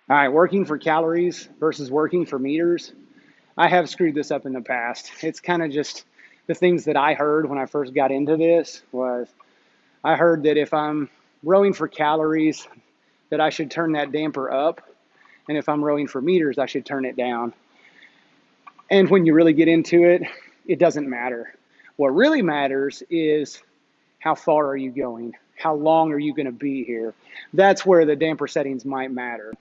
All right, working for calories versus working for meters. I have screwed this up in the past. It's kind of just the things that I heard when I first got into this was I heard that if I'm rowing for calories, that I should turn that damper up. And if I'm rowing for meters, I should turn it down. And when you really get into it, it doesn't matter. What really matters is how far are you going? How long are you going to be here? That's where the damper settings might matter.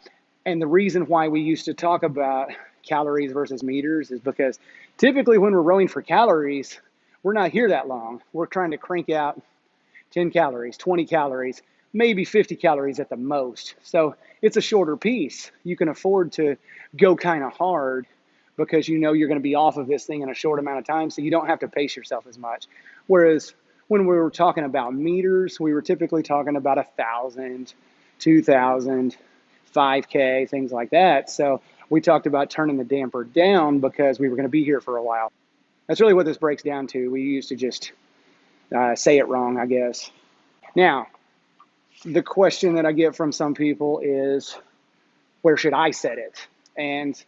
And the reason why we used to talk about calories versus meters is because typically when we're rowing for calories, we're not here that long. We're trying to crank out 10 calories, 20 calories, maybe 50 calories at the most. So it's a shorter piece. You can afford to go kind of hard because you know you're going to be off of this thing in a short amount of time, so you don't have to pace yourself as much. Whereas when we were talking about meters, we were typically talking about 1,000, 2,000, 5K, things like that. So we talked about turning the damper down because we were going to be here for a while. That's really what this breaks down to. We used to just say it wrong, I guess. Now, the question that I get from some people is, where should I set it? And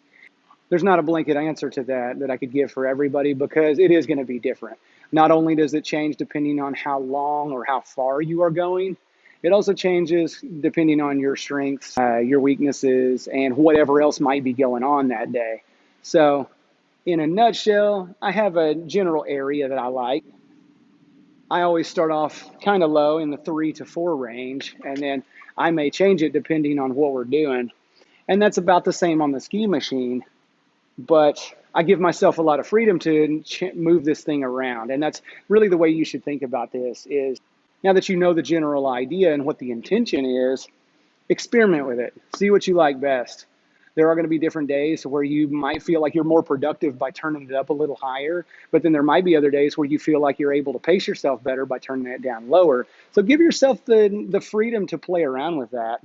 there's not a blanket answer to that I could give for everybody because it is going to be different. Not only does it change depending on how long or how far you are going, it also changes depending on your strengths, your weaknesses, and whatever else might be going on that day. So, in a nutshell, I have a general area that I like. I always start off kind of low in the 3 to 4 range, and then I may change it depending on what we're doing. And that's about the same on the ski machine, but I give myself a lot of freedom to move this thing around. And that's really the way you should think about this is now that you know the general idea and what the intention is, experiment with it. See what you like best. There are going to be different days where you might feel like you're more productive by turning it up a little higher, but then there might be other days where you feel like you're able to pace yourself better by turning it down lower. So give yourself the freedom to play around with that.